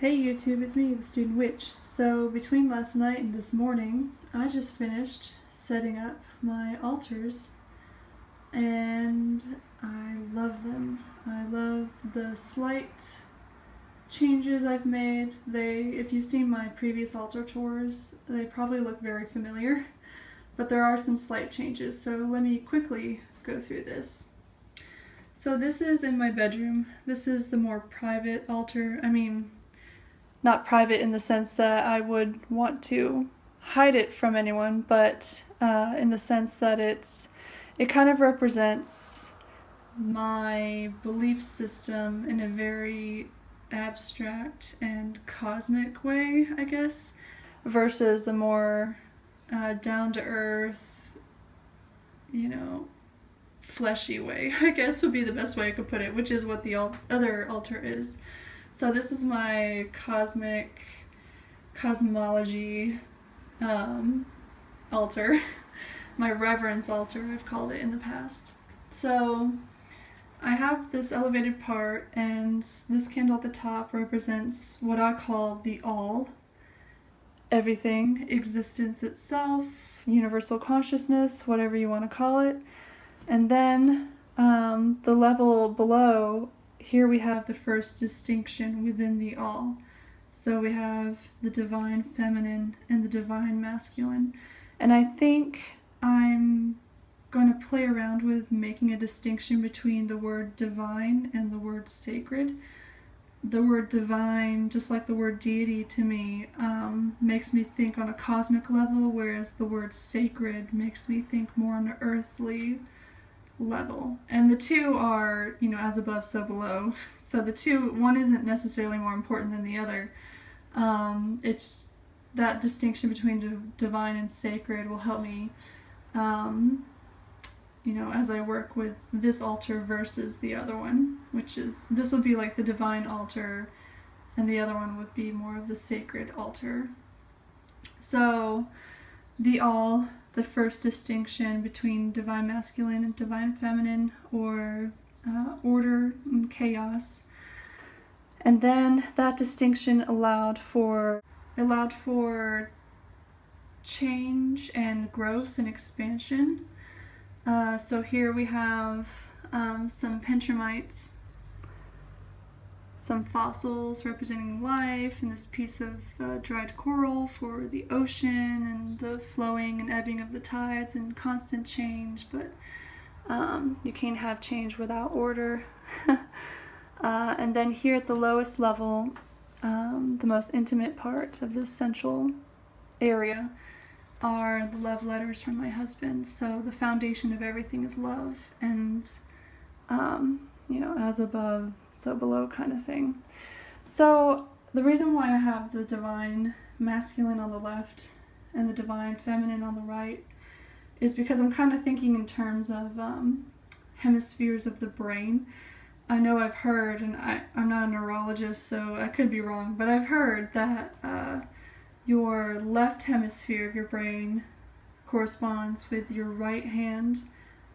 Hey YouTube, it's me, the Student Witch. So between last night and this morning, I just finished setting up my altars and I love them. I love the slight changes I've made. If you've seen my previous altar tours, they probably look very familiar, but there are some slight changes, so let me quickly go through this. So this is in my bedroom. This is the more private altar. Not private in the sense that I would want to hide it from anyone, but in the sense that it kind of represents my belief system in a very abstract and cosmic way, I guess, versus a more down to earth, fleshy way, I guess would be the best way I could put it, which is what the other altar is. So this is my cosmology altar, my reverence altar, I've called it in the past. So I have this elevated part, and this candle at the top represents what I call the all, everything, existence itself, universal consciousness, whatever you want to call it. And then the level below, here we have the first distinction within the all. So we have the divine feminine and the divine masculine. And I think I'm going to play around with making a distinction between the word divine and the word sacred. The word divine, just like the word deity to me, makes me think on a cosmic level, whereas the word sacred makes me think more on an earthly level. And the two are, as above, so below. So the two, one isn't necessarily more important than the other. It's that distinction between divine and sacred will help me, as I work with this altar versus the other one, this would be like the divine altar, and the other one would be more of the sacred altar. So the all, the first distinction between divine masculine and divine feminine, or order and chaos. And then that distinction allowed for change and growth and expansion. So here we have some pentramites, some fossils representing life, and this piece of dried coral for the ocean and the flowing and ebbing of the tides and constant change, but you can't have change without order. And then here at the lowest level, the most intimate part of this central area are the love letters from my husband. So the foundation of everything is love, and as above, so below kind of thing. So the reason why I have the divine masculine on the left and the divine feminine on the right is because I'm kind of thinking in terms of hemispheres of the brain. I know I've heard, and I'm not a neurologist, so I could be wrong, but I've heard that your left hemisphere of your brain corresponds with your right hand,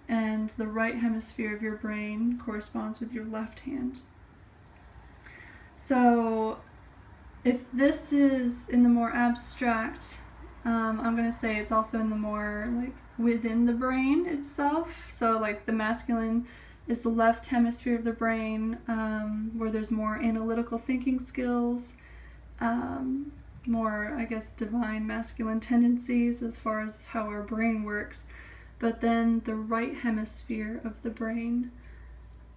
and the right hemisphere of your brain corresponds with your left hand. So if this is in the more abstract, I'm going to say it's also in the more like within the brain itself. So like the masculine is the left hemisphere of the brain, where there's more analytical thinking skills, more, I guess, divine masculine tendencies as far as how our brain works. But then the right hemisphere of the brain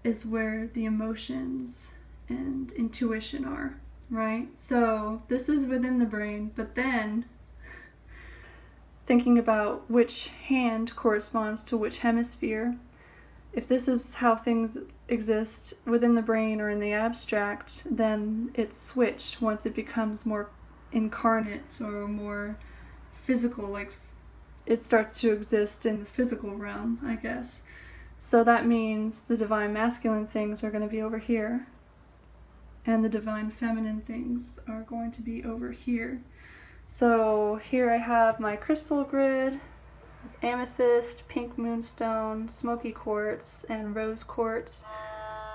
is where the emotions and intuition are, right? So this is within the brain, but then thinking about which hand corresponds to which hemisphere. If this is how things exist within the brain or in the abstract, then it's switched once it becomes more incarnate or more physical, like it starts to exist in the physical realm, I guess. So that means the divine masculine things are going to be over here, and the divine feminine things are going to be over here. So here I have my crystal grid, amethyst, pink moonstone, smoky quartz, and rose quartz,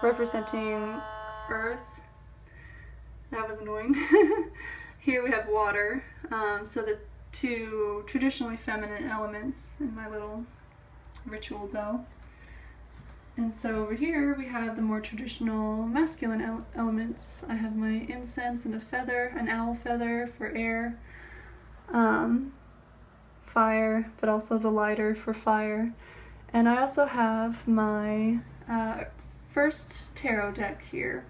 representing earth, That was annoying. Here we have water, so the two traditionally feminine elements in my little ritual bell. And so over here we have the more traditional masculine elements. I have my incense and a feather, an owl feather for air, fire, but also the lighter for fire. And I also have my first tarot deck here.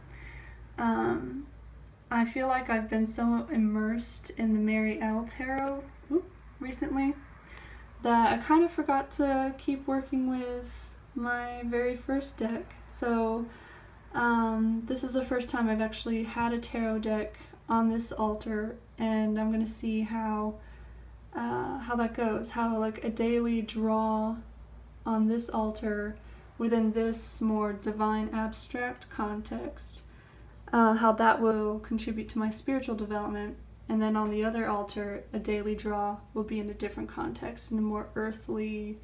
I feel like I've been so immersed in the Mary L tarot recently that I kind of forgot to keep working with my very first deck. So this is the first time I've actually had a tarot deck on this altar, and I'm going to see how that goes, how like a daily draw on this altar within this more divine abstract context, how that will contribute to my spiritual development. And then on the other altar, a daily draw will be in a different context, in a more earthly,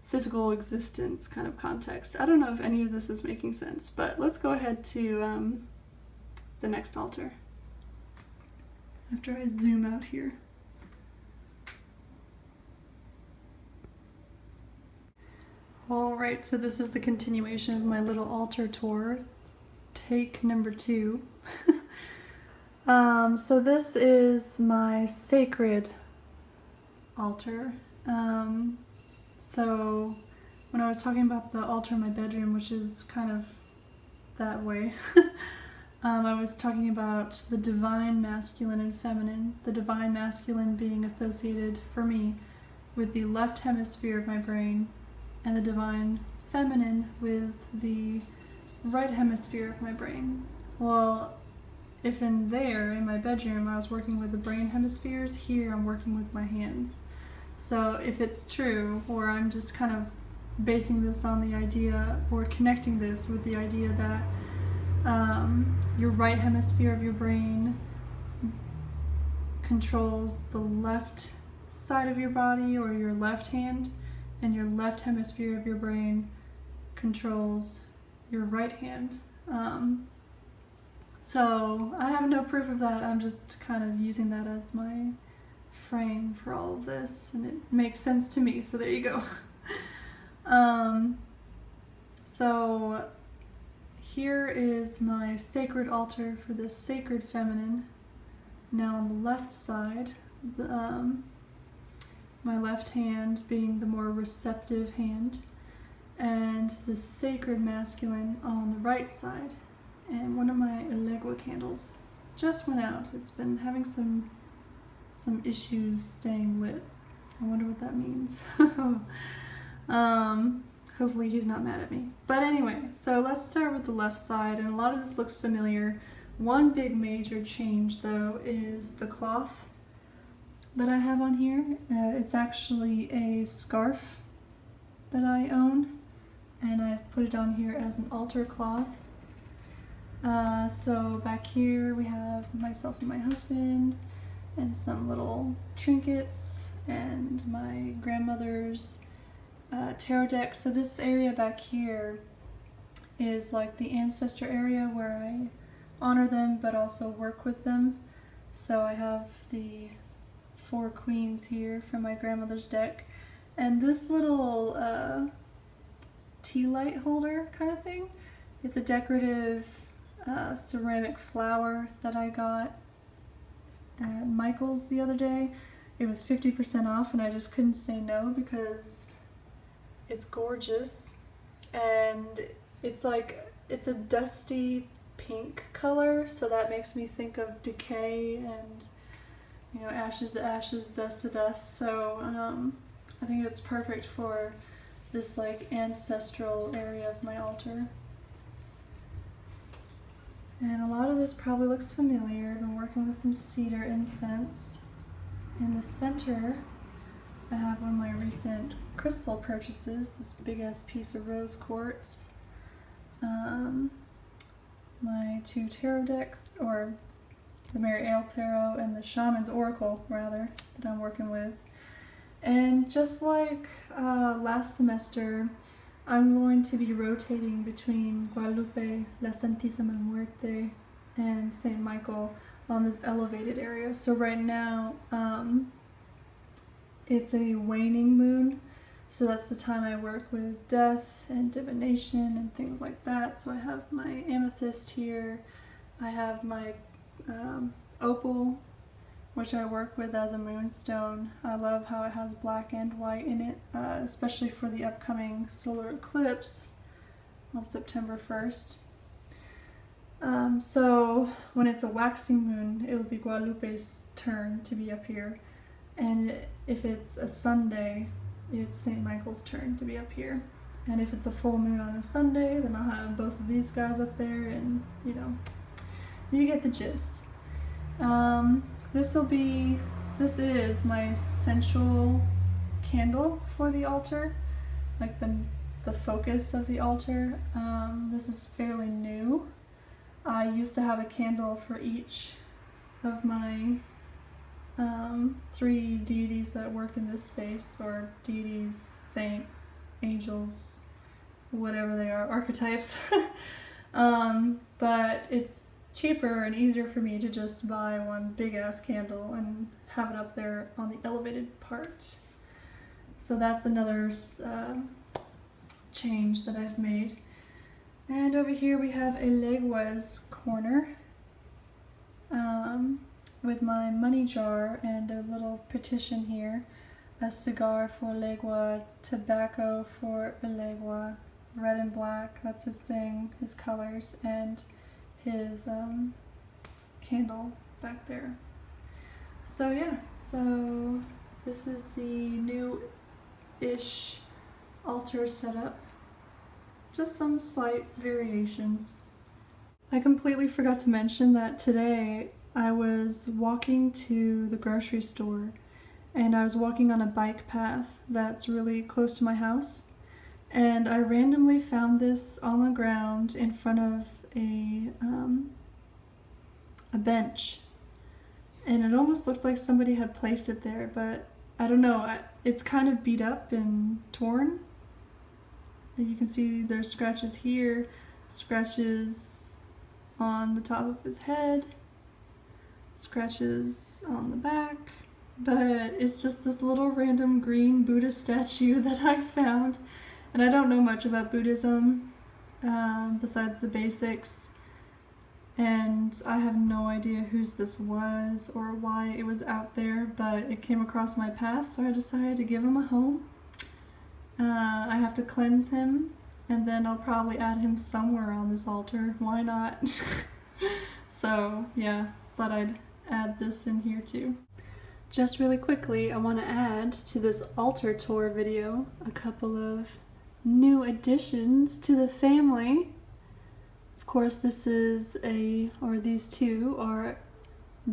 physical existence kind of context. I don't know if any of this is making sense, but let's go ahead to the next altar after I zoom out here. Alright, so this is the continuation of my little altar tour. Take number 2. So this is my sacred altar. So when I was talking about the altar in my bedroom, which is kind of that way, I was talking about the divine masculine and feminine, the divine masculine being associated for me with the left hemisphere of my brain, and the divine feminine with the right hemisphere of my brain. Well, if in my bedroom, I was working with the brain hemispheres, here I'm working with my hands. So if it's true, or I'm just kind of basing this on the idea, or connecting this with the idea that your right hemisphere of your brain controls the left side of your body, or your left hand, and your left hemisphere of your brain controls your right hand. So I have no proof of that. I'm just kind of using that as my frame for all of this, and it makes sense to me, so there you go. So here is my sacred altar for the sacred feminine. Now on the left side, my left hand being the more receptive hand, and the sacred masculine on the right side. And one of my Elegua candles just went out. It's been having some issues staying lit. I wonder what that means. Hopefully he's not mad at me. But anyway, so let's start with the left side, and a lot of this looks familiar. One big major change though is the cloth that I have on here. It's actually a scarf that I own, and I've put it on here as an altar cloth. So back here we have myself and my husband, and some little trinkets, and my grandmother's tarot deck. So this area back here is like the ancestor area where I honor them but also work with them. So I have the 4 queens here from my grandmother's deck, and this little tea light holder kind of thing. It's a decorative ceramic flower that I got at Michael's the other day. It was 50% off, and I just couldn't say no because it's gorgeous, and it's a dusty pink color, so that makes me think of decay and, you know, ashes to ashes, dust to dust. So I think it's perfect for this like ancestral area of my altar. And a lot of this probably looks familiar. I've been working with some cedar incense. In the center, I have one of my recent crystal purchases, this big ass piece of rose quartz. My 2 tarot decks, or the Mary Ale Tarot and the Shaman's Oracle, rather, that I'm working with. And just like last semester, I'm going to be rotating between Guadalupe, La Santísima Muerte, and St. Michael on this elevated area. So right now, it's a waning moon, so that's the time I work with death and divination and things like that. So I have my amethyst here, I have my opal, which I work with as a moonstone. I love how it has black and white in it, especially for the upcoming solar eclipse on September 1st. So when it's a waxing moon, it'll be Guadalupe's turn to be up here. And if it's a Sunday, it's St. Michael's turn to be up here. And if it's a full moon on a Sunday, then I'll have both of these guys up there, and you know, you get the gist. This is my essential candle for the altar, like the focus of the altar. This is fairly new. I used to have a candle for each of my 3 deities that work in this space, or deities, saints, angels, whatever they are, archetypes. But it's cheaper and easier for me to just buy one big ass candle and have it up there on the elevated part. So that's another change that I've made. And over here we have a Legua's corner with my money jar and a little petition here. A cigar for Legua, tobacco for Legua, red and black, that's his thing, his colors, and his candle back there. So yeah, so this is the new-ish altar setup. Just some slight variations. I completely forgot to mention that today I was walking to the grocery store, and I was walking on a bike path that's really close to my house, and I randomly found this on the ground in front of a bench, and it almost looked like somebody had placed it there, but I don't know, it's kind of beat up and torn. And you can see there's scratches here, scratches on the top of his head, scratches on the back, but it's just this little random green Buddha statue that I found. And I don't know much about Buddhism besides the basics, and I have no idea whose this was or why it was out there, but it came across my path, so I decided to give him a home. I have to cleanse him, and then I'll probably add him somewhere on this altar. Why not? So yeah, thought I'd add this in here too. Just really quickly, I want to add to this altar tour video a couple of new additions to the family. Of course, these two are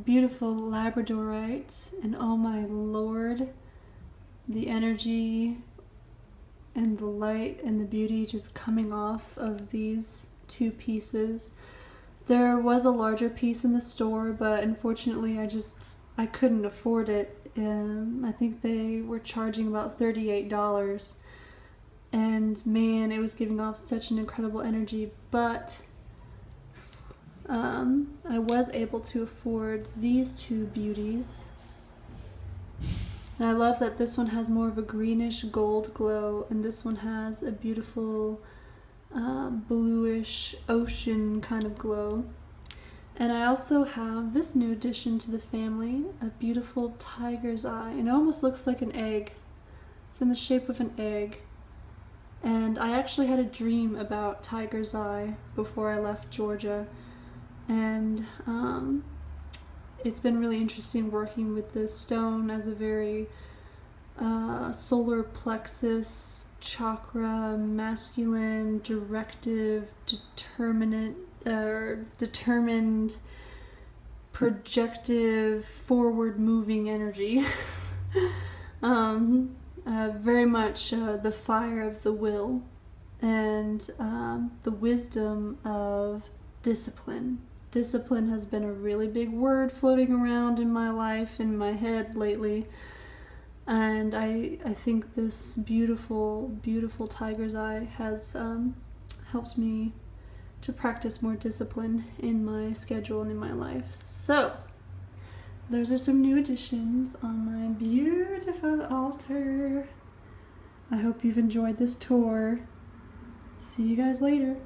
beautiful Labradorite, and oh my lord, the energy and the light and the beauty just coming off of these 2 pieces. There was a larger piece in the store, but unfortunately I couldn't afford it. I think they were charging about $38, and man, it was giving off such an incredible energy, but I was able to afford these 2 beauties. And I love that this one has more of a greenish gold glow, and this one has a beautiful bluish ocean kind of glow. And I also have this new addition to the family, a beautiful tiger's eye, and it almost looks like an egg. It's in the shape of an egg. And I actually had a dream about tiger's eye before I left Georgia, and it's been really interesting working with this stone as a very solar plexus, chakra, masculine, directive, determined, projective, forward-moving energy. Very much the fire of the will, and the wisdom of discipline. Discipline has been a really big word floating around in my life, in my head lately, and I think this beautiful, beautiful tiger's eye has helped me to practice more discipline in my schedule and in my life. So, those are some new additions on my beautiful altar. I hope you've enjoyed this tour. See you guys later.